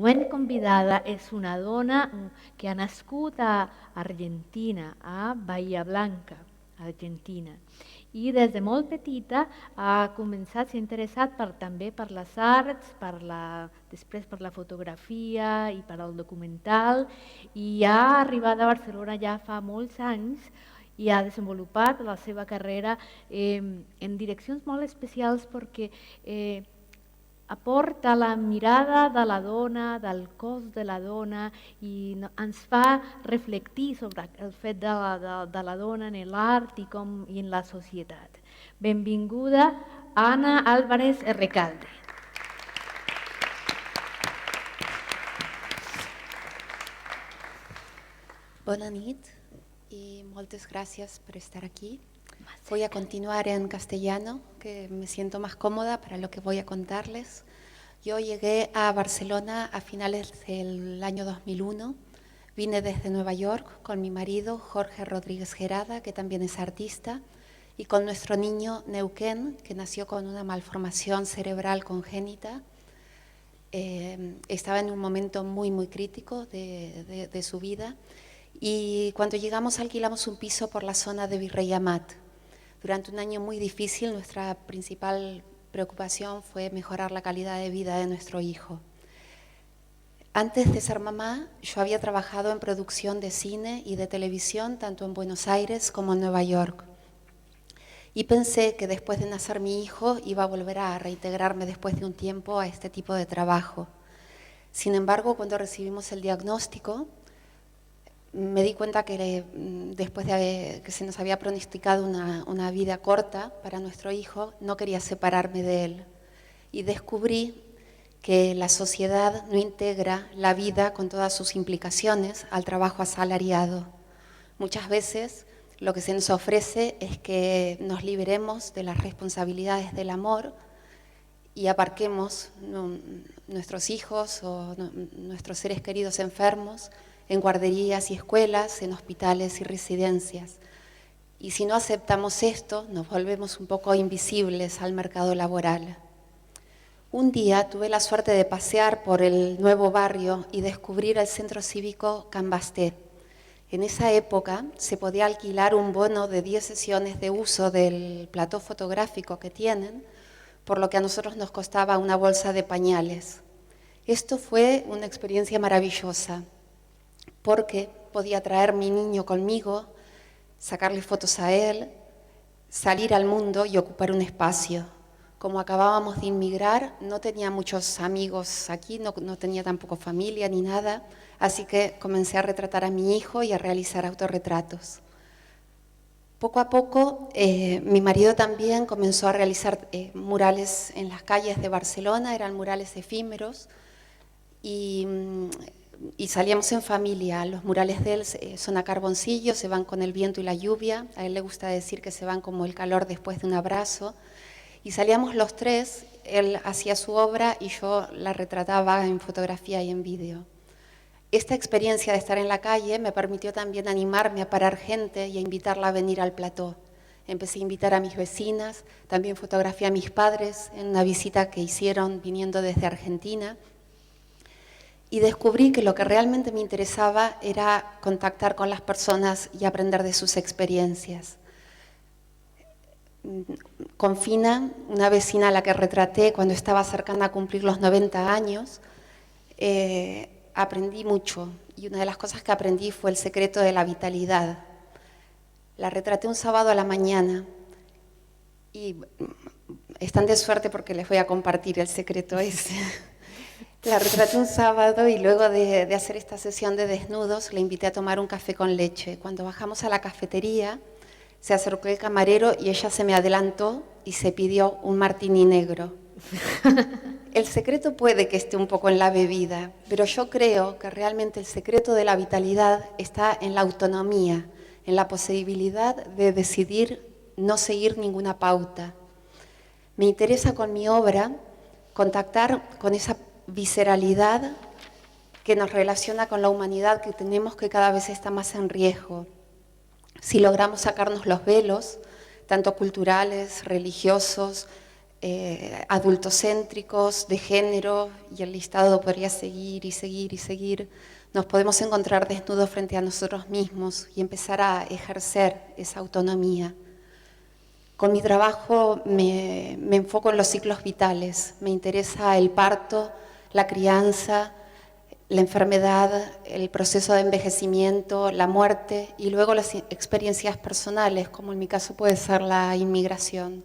següent convidada és una dona que ha nascut a Argentina, a Bahia Blanca, Argentina. I des de molt petita ha començat a ser interessat també per les arts, després per la fotografia i per al documental, i ha arribat a Barcelona ja fa molts anys i ha desenvolupat la seva carrera en direccions molt especials perquè aporta la mirada de la dona, del cos de la dona i ens fa reflectir sobre el fet de la dona en l'art i en la societat. Benvinguda, Anna Álvarez Recalde. Bona nit y muchas gracias por estar aquí. Voy a continuar en castellano, que me siento más cómoda para lo que voy a contarles. Yo llegué a Barcelona a finales del año 2001. Vine desde Nueva York con mi marido, Jorge Rodríguez Gerada, que también es artista, y con nuestro niño Neuquén, que nació con una malformación cerebral congénita. Estaba en un momento muy crítico de su vida. Y cuando llegamos alquilamos un piso por la zona de Virrey Amat. Durante un año muy difícil, nuestra principal preocupación fue mejorar la calidad de vida de nuestro hijo. Antes de ser mamá, yo había trabajado en producción de cine y de televisión, tanto en Buenos Aires como en Nueva York. Y pensé que después de nacer mi hijo iba a volver a reintegrarme después de un tiempo a este tipo de trabajo. Sin embargo, cuando recibimos el diagnóstico, me di cuenta que después de que se nos había pronosticado una vida corta para nuestro hijo, no quería separarme de él. Y descubrí que la sociedad no integra la vida con todas sus implicaciones al trabajo asalariado. Muchas veces lo que se nos ofrece es que nos liberemos de las responsabilidades del amor y aparquemos nuestros hijos o nuestros seres queridos enfermos en guarderías y escuelas, en hospitales y residencias. Y si no aceptamos esto, nos volvemos un poco invisibles al mercado laboral. Un día tuve la suerte de pasear por el nuevo barrio y descubrir el centro cívico Can Basté. En esa época se podía alquilar un bono de 10 sesiones de uso del plató fotográfico que tienen, por lo que a nosotros nos costaba una bolsa de pañales. Esto fue una experiencia maravillosa, porque podía traer mi niño conmigo, sacarle fotos a él, salir al mundo y ocupar un espacio. Como acabábamos de inmigrar, no tenía muchos amigos aquí, no tenía tampoco familia ni nada, así que comencé a retratar a mi hijo y a realizar autorretratos. Poco a poco, mi marido también comenzó a realizar murales en las calles de Barcelona, eran murales efímeros, y salíamos en familia. Los murales de él son a carboncillo, se van con el viento y la lluvia. A él le gusta decir que se van como el calor después de un abrazo. Y salíamos los tres, él hacía su obra y yo la retrataba en fotografía y en vídeo. Esta experiencia de estar en la calle me permitió también animarme a parar gente y a invitarla a venir al plató. Empecé a invitar a mis vecinas, también fotografié a mis padres en una visita que hicieron viniendo desde Argentina. Y descubrí que lo que realmente me interesaba era contactar con las personas y aprender de sus experiencias. Con Fina, una vecina a la que retraté cuando estaba cercana a cumplir los 90 años, aprendí mucho. Y una de las cosas que aprendí fue el secreto de la vitalidad. La retraté un sábado a la mañana y están de suerte porque les voy a compartir el secreto ese. La retraté un sábado y luego de hacer esta sesión de desnudos le invité a tomar un café con leche. Cuando bajamos a la cafetería se acercó el camarero y ella se me adelantó y se pidió un martini negro. El secreto puede que esté un poco en la bebida, pero yo creo que realmente el secreto de la vitalidad está en la autonomía, en la posibilidad de decidir no seguir ninguna pauta. Me interesa con mi obra contactar con esa visceralidad que nos relaciona con la humanidad que tenemos, que cada vez está más en riesgo. Si logramos sacarnos los velos, tanto culturales, religiosos, adultocéntricos, de género, y el listado podría seguir y seguir y seguir, nos podemos encontrar desnudos frente a nosotros mismos y empezar a ejercer esa autonomía. Con mi trabajo me enfoco en los ciclos vitales, me interesa el parto, la crianza, la enfermedad, el proceso de envejecimiento, la muerte y luego las experiencias personales, como en mi caso puede ser la inmigración.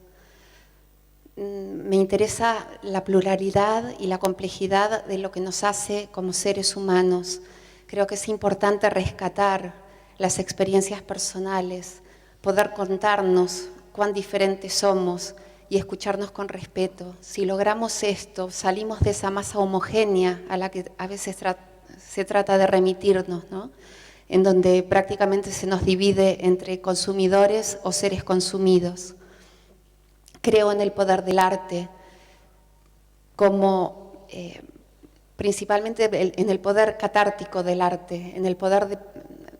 Me interesa la pluralidad y la complejidad de lo que nos hace como seres humanos. Creo que es importante rescatar las experiencias personales, poder contarnos cuán diferentes somos y escucharnos con respeto. Si logramos esto, salimos de esa masa homogénea a la que a veces se trata de remitirnos, ¿no? En donde prácticamente se nos divide entre consumidores o seres consumidos. Creo en el poder del arte, como principalmente en el poder catártico del arte, en el poder de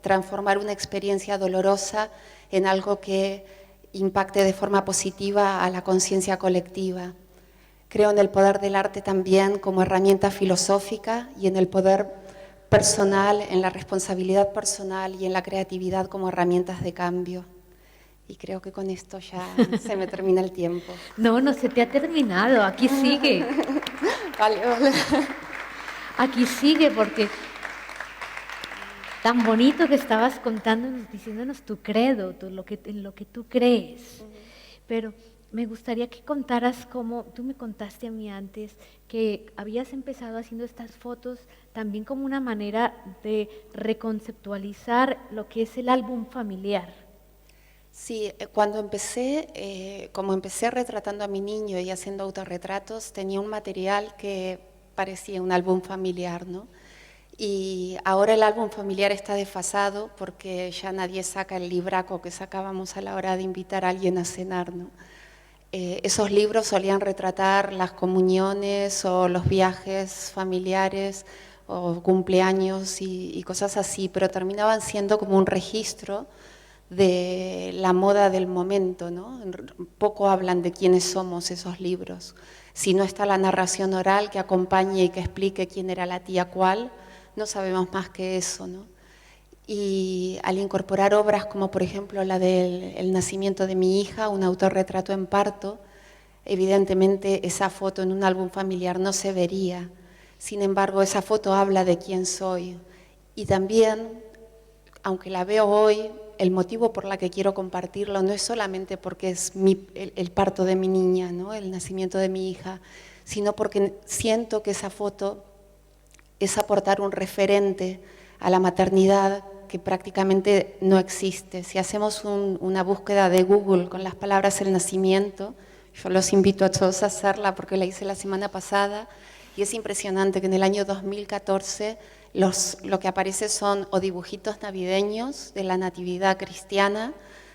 transformar una experiencia dolorosa en algo que impacte de forma positiva a la conciencia colectiva. Creo en el poder del arte también como herramienta filosófica y en el poder personal, en la responsabilidad personal y en la creatividad como herramientas de cambio. Y creo que con esto ya se me termina el tiempo. No, no se te ha terminado, aquí sigue. Vale. Aquí sigue porque tan bonito que estabas contándonos, diciéndonos tu credo, en lo que tú crees. Pero me gustaría que contaras cómo, tú me contaste a mí antes, que habías empezado haciendo estas fotos también como una manera de reconceptualizar lo que es el álbum familiar. Sí, cuando empecé, como empecé retratando a mi niño y haciendo autorretratos, tenía un material que parecía un álbum familiar, ¿no? Y ahora el álbum familiar está desfasado porque ya nadie saca el libraco que sacábamos a la hora de invitar a alguien a cenar, ¿no? Esos libros solían retratar las comuniones o los viajes familiares o cumpleaños y cosas así, pero terminaban siendo como un registro de la moda del momento, ¿no? Poco hablan de quiénes somos esos libros. Si no está la narración oral que acompañe y que explique quién era la tía cuál, no sabemos más que eso, ¿no? Y al incorporar obras como por ejemplo la del nacimiento de mi hija, un autorretrato en parto, evidentemente esa foto en un álbum familiar no se vería. Sin embargo, esa foto habla de quién soy. Y también, aunque la veo hoy, el motivo por la que quiero compartirlo no es solamente porque es el parto de mi niña, ¿no? El nacimiento de mi hija, sino porque siento que esa foto es aportar un referente a la maternidad que prácticamente no existe. Si hacemos una búsqueda de Google con las palabras el nacimiento, yo los invito a todos a hacerla porque la hice la semana pasada, y es impresionante que en el año 2014 lo que aparece son o dibujitos navideños de la natividad cristiana,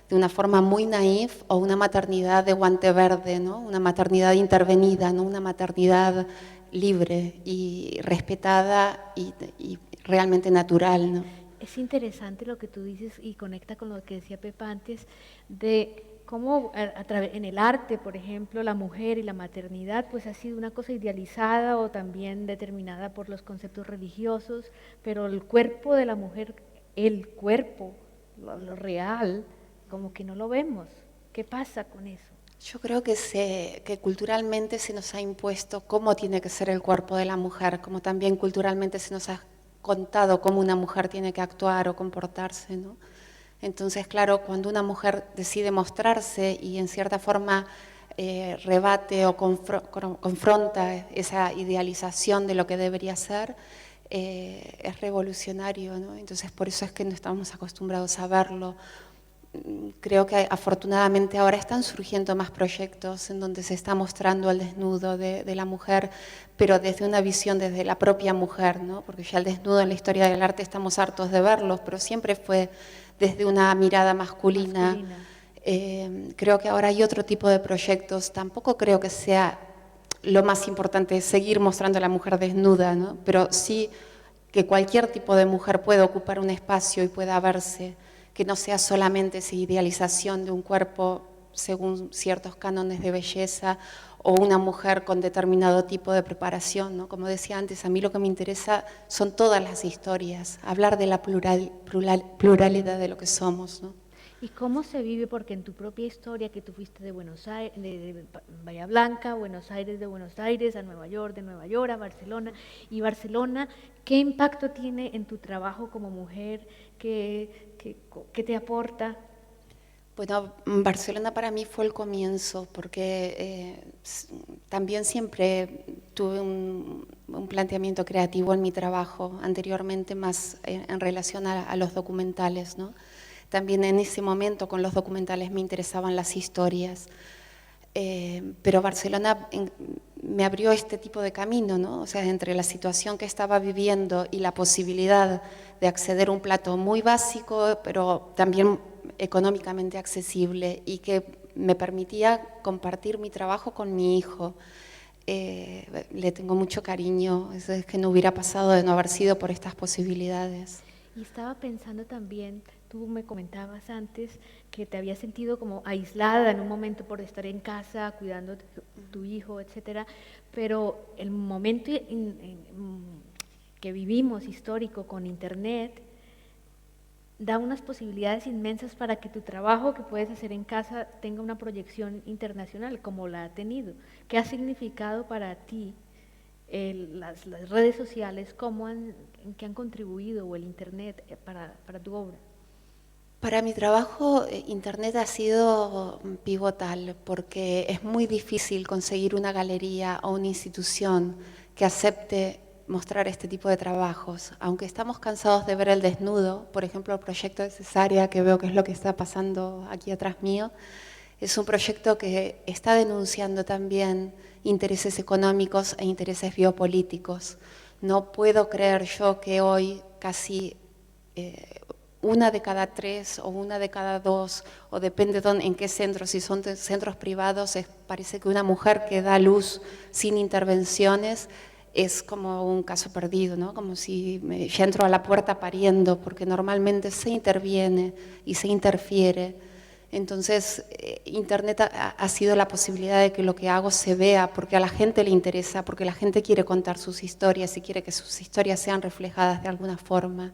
de una forma muy naif, o una maternidad de guante verde, ¿no? Una maternidad intervenida, ¿no? Una maternidad libre y respetada y realmente natural, ¿no? Es interesante lo que tú dices y conecta con lo que decía Pepa antes, de cómo en el arte, por ejemplo, la mujer y la maternidad pues ha sido una cosa idealizada o también determinada por los conceptos religiosos, pero el cuerpo de la mujer, el cuerpo, lo real, como que no lo vemos. ¿Qué pasa con eso? Yo creo que culturalmente se nos ha impuesto cómo tiene que ser el cuerpo de la mujer, como también culturalmente se nos ha contado cómo una mujer tiene que actuar o comportarse, ¿no? Entonces, claro, cuando una mujer decide mostrarse y en cierta forma rebate o confronta esa idealización de lo que debería ser, es revolucionario, ¿no? Entonces, por eso es que no estamos acostumbrados a verlo. Creo que afortunadamente ahora están surgiendo más proyectos en donde se está mostrando el desnudo de la mujer, pero desde una visión desde la propia mujer, ¿no? Porque ya el desnudo en la historia del arte estamos hartos de verlos, pero siempre fue desde una mirada masculina. Creo que ahora hay otro tipo de proyectos. Tampoco creo que sea lo más importante seguir mostrando a la mujer desnuda, ¿no? Pero sí que cualquier tipo de mujer pueda ocupar un espacio y pueda verse, que no sea solamente esa idealización de un cuerpo según ciertos cánones de belleza o una mujer con determinado tipo de preparación, ¿no? Como decía antes, a mí lo que me interesa son todas las historias, hablar de la pluralidad de lo que somos, ¿no? ¿Y cómo se vive? Porque en tu propia historia, que tú fuiste de Buenos Aires, Bahía Blanca, de Buenos Aires a Nueva York, de Nueva York a Barcelona, y Barcelona, ¿qué impacto tiene en tu trabajo como mujer? ¿Qué te aporta? Bueno, Barcelona para mí fue el comienzo, porque también siempre tuve un planteamiento creativo en mi trabajo, anteriormente más en relación a los documentales, ¿no? También en ese momento con los documentales me interesaban las historias, pero Barcelona me abrió este tipo de camino, ¿no? O sea, entre la situación que estaba viviendo y la posibilidad de acceder a un plato muy básico, pero también económicamente accesible y que me permitía compartir mi trabajo con mi hijo. Le tengo mucho cariño, es que no hubiera pasado de no haber sido por estas posibilidades. Y estaba pensando también, tú me comentabas antes que te habías sentido como aislada en un momento por estar en casa, cuidando de tu hijo, etcétera, pero el momento que vivimos histórico con Internet da unas posibilidades inmensas para que tu trabajo que puedes hacer en casa tenga una proyección internacional como la ha tenido. ¿Qué ha significado para ti las redes sociales, en qué han contribuido, o el Internet para tu obra? Para mi trabajo, Internet ha sido pivotal porque es muy difícil conseguir una galería o una institución que acepte mostrar este tipo de trabajos. Aunque estamos cansados de ver el desnudo, por ejemplo, el proyecto de Cesárea, que veo que es lo que está pasando aquí atrás mío, es un proyecto que está denunciando también intereses económicos e intereses biopolíticos. No puedo creer yo que hoy casi una de cada 3 o una de cada 2, o depende en qué centros, si son centros privados, parece que una mujer que da luz sin intervenciones es como un caso perdido, ¿no? Como si ya entro a la puerta pariendo, porque normalmente se interviene y se interfiere. Entonces, Internet ha sido la posibilidad de que lo que hago se vea, porque a la gente le interesa, porque la gente quiere contar sus historias y quiere que sus historias sean reflejadas de alguna forma.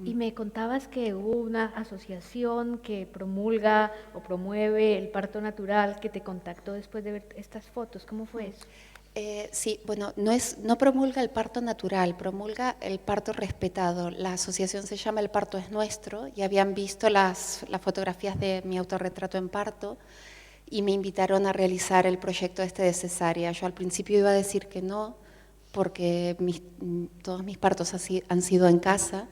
Y me contabas que hubo una asociación que promulga o promueve el parto natural, que te contactó después de ver estas fotos. ¿Cómo fue eso? Sí, bueno, no promulga el parto natural, promulga el parto respetado. La asociación se llama El Parto es Nuestro y habían visto las fotografías de mi autorretrato en parto y me invitaron a realizar el proyecto este de cesárea. Yo al principio iba a decir que no, porque todos mis partos han sido en casa,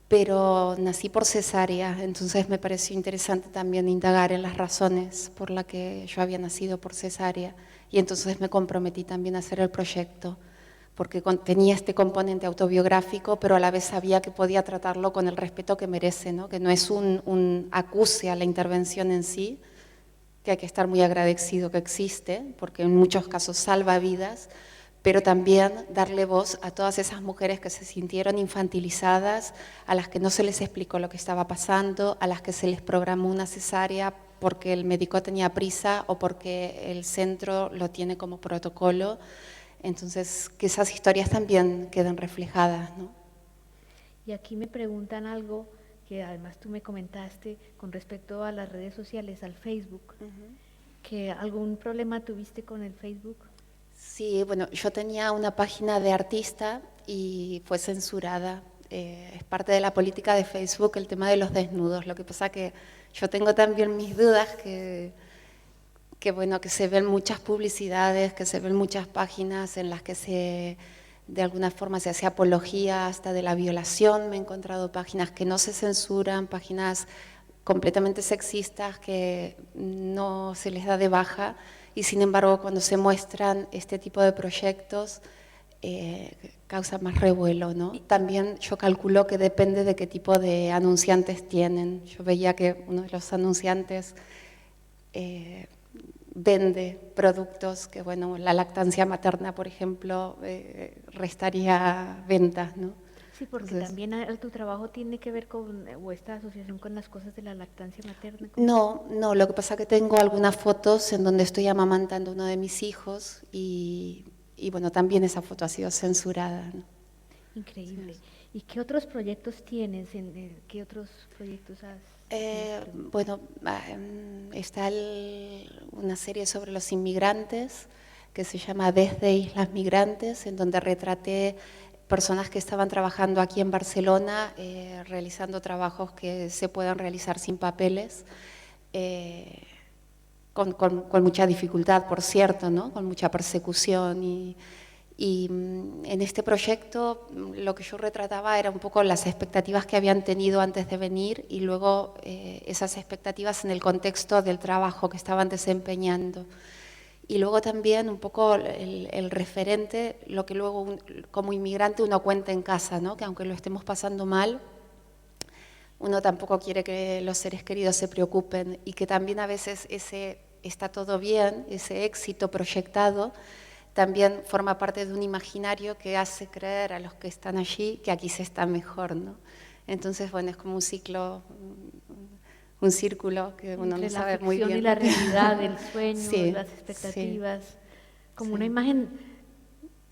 pero nací por cesárea, entonces me pareció interesante también indagar en las razones por las que yo había nacido por cesárea, y entonces me comprometí también a hacer el proyecto, porque tenía este componente autobiográfico, pero a la vez sabía que podía tratarlo con el respeto que merece, ¿no? Que no es un acuse a la intervención en sí, que hay que estar muy agradecido que existe, porque en muchos casos salva vidas, pero también darle voz a todas esas mujeres que se sintieron infantilizadas, a las que no se les explicó lo que estaba pasando, a las que se les programó una cesárea porque el médico tenía prisa o porque el centro lo tiene como protocolo. Entonces, que esas historias también queden reflejadas, ¿no? Y aquí me preguntan algo que además tú me comentaste con respecto a las redes sociales, al Facebook, que algún problema tuviste con el Facebook. Sí, bueno, yo tenía una página de artista y fue censurada. Es parte de la política de Facebook el tema de los desnudos. Lo que pasa que yo tengo también mis dudas bueno, que se ven muchas publicidades, que se ven muchas páginas en las que de alguna forma se hace apología hasta de la violación. Me he encontrado páginas que no se censuran, páginas completamente sexistas que no se les da de baja, y sin embargo cuando se muestran este tipo de proyectos causa más revuelo, ¿no? También yo calculo que depende de qué tipo de anunciantes tienen. Yo veía que uno de los anunciantes vende productos que, bueno, la lactancia materna, por ejemplo, restaría ventas, ¿no? Sí, porque Entonces, también tu trabajo tiene que ver con, o esta asociación con las cosas de la lactancia materna. no, no, lo que pasa es que tengo algunas fotos en donde estoy amamantando a uno de mis hijos y bueno, también esa foto ha sido censurada, ¿no? Increíble. ¿Y qué otros proyectos tienes? ¿Qué otros proyectos has hecho? Bueno, está una serie sobre los inmigrantes que se llama Desde Islas Migrantes, en donde retraté personas que estaban trabajando aquí en Barcelona, realizando trabajos que se puedan realizar sin papeles, con mucha dificultad, por cierto, ¿no? Con mucha persecución y en este proyecto lo que yo retrataba era un poco las expectativas que habían tenido antes de venir y luego esas expectativas en el contexto del trabajo que estaban desempeñando. Y luego también un poco el referente, lo que luego como inmigrante uno cuenta en casa, ¿no? Que aunque lo estemos pasando mal, uno tampoco quiere que los seres queridos se preocupen y que también a veces ese está todo bien, ese éxito proyectado, también forma parte de un imaginario que hace creer a los que están allí que aquí se está mejor, ¿no? Entonces, bueno, es como un ciclo, un círculo que uno Entre no la sabe muy ficción y bien. la realidad, el sueño, Sí, las sí, expectativas, como una sí. imagen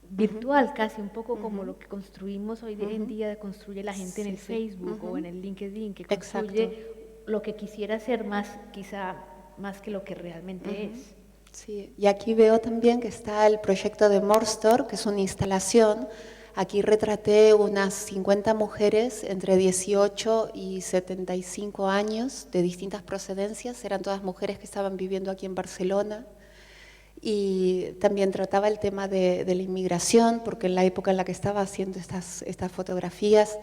virtual casi, un poco como Ujú, lo que construimos hoy en ujú. día, construye la gente en Sí, el sí. Facebook o en Ujú. el LinkedIn, que Exacto. construye lo que quisiera ser más, quizá más que lo que realmente Ujú. es. Sí, y aquí veo también que está el proyecto de Morstor, que es una instalación. Aquí retraté unas 50 mujeres entre 18 y 75 años de distintas procedencias. Eran todas mujeres que estaban viviendo aquí en Barcelona. Y también trataba el tema de la inmigración, porque en la época en la que estaba haciendo estas fotografías,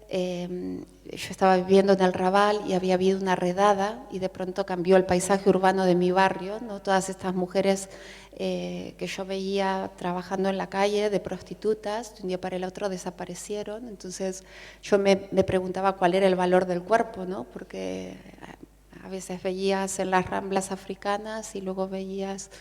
yo estaba viviendo en el Raval y había habido una redada y de pronto cambió el paisaje urbano de mi barrio, ¿no? Todas estas mujeres que yo veía trabajando en la calle de prostitutas, de un día para el otro desaparecieron. Entonces yo me preguntaba cuál era el valor del cuerpo, ¿no? Porque a veces veías en las ramblas africanas y luego veías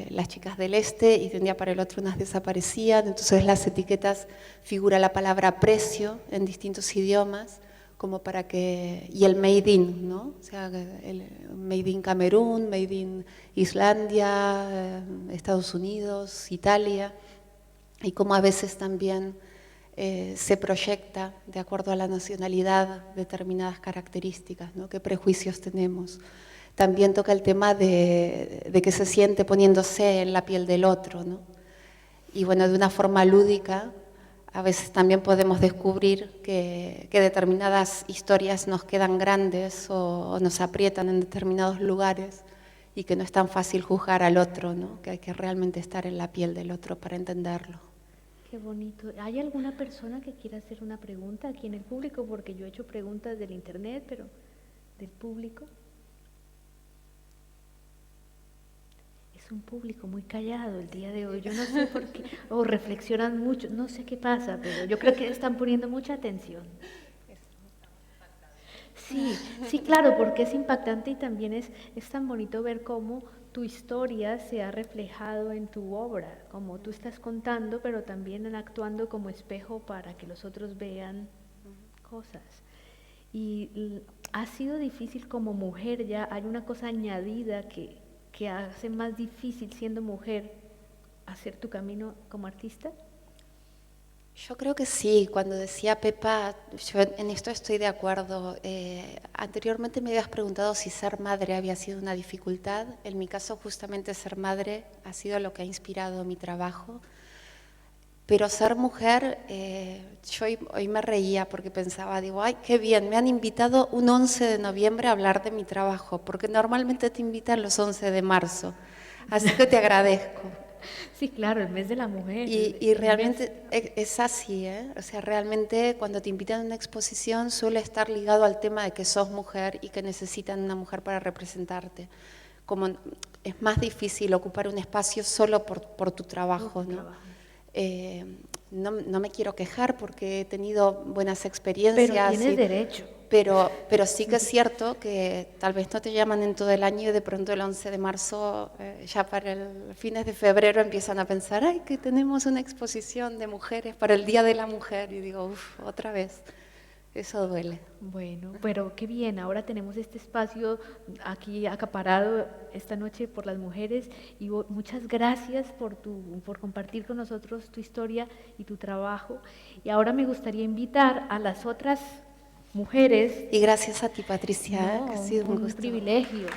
las chicas del este y de un día para el otro unas desaparecían, entonces las etiquetas figura la palabra precio en distintos idiomas, como para que, y el made in, ¿no? O sea, el made in Camerún, made in Islandia, Estados Unidos, Italia, y como a veces también se proyecta de acuerdo a la nacionalidad determinadas características, ¿no? Qué prejuicios tenemos. También toca el tema de que se siente poniéndose en la piel del otro, ¿no? Y bueno, de una forma lúdica, a veces también podemos descubrir que determinadas historias nos quedan grandes o nos aprietan en determinados lugares y que no es tan fácil juzgar al otro, ¿no? Que hay que realmente estar en la piel del otro para entenderlo. Qué bonito. ¿Hay alguna persona que quiera hacer una pregunta aquí en el público? Porque yo he hecho preguntas del internet, pero del público. Es un público muy callado el día de hoy. Yo no sé por qué, o reflexionan mucho, no sé qué pasa, pero yo creo que están poniendo mucha atención. Sí, sí, claro, porque es impactante y también es tan bonito ver cómo tu historia se ha reflejado en tu obra, como tú estás contando, pero también en actuando como espejo para que los otros vean cosas. Y ha sido difícil como mujer, ya hay una cosa añadida que hace más difícil siendo mujer hacer tu camino como artista. Yo creo que sí, cuando decía Pepa, yo en esto estoy de acuerdo. Anteriormente me habías preguntado si ser madre había sido una dificultad. En mi caso, justamente ser madre ha sido lo que ha inspirado mi trabajo. Pero ser mujer, yo hoy me reía porque pensaba, digo, ay, qué bien, me han invitado un 11 de noviembre a hablar de mi trabajo, porque normalmente te invitan los 11 de marzo. Así que te agradezco. Sí, claro, el mes de la mujer, Y el mes. realmente es así, ¿eh? O sea, realmente cuando te invitan a una exposición suele estar ligado al tema de que sos mujer y que necesitan una mujer para representarte. Como es más difícil ocupar un espacio solo por tu trabajo, Tu ¿no? trabajo. Eh, no me quiero quejar porque he tenido buenas experiencias. Pero tienes y- derecho. pero sí que es cierto que tal vez no te llaman en todo el año y de pronto el 11 de marzo, ya para el fines de febrero empiezan a pensar, ay, que tenemos una exposición de mujeres para el Día de la Mujer. Y digo, uff, otra vez, eso duele. Bueno, pero qué bien, ahora tenemos este espacio aquí acaparado esta noche por las mujeres y muchas gracias por compartir con nosotros tu historia y tu trabajo. Y ahora me gustaría invitar a las otras mujeres. Y gracias a ti, Patricia, No, que ha sido un un gusto. privilegio.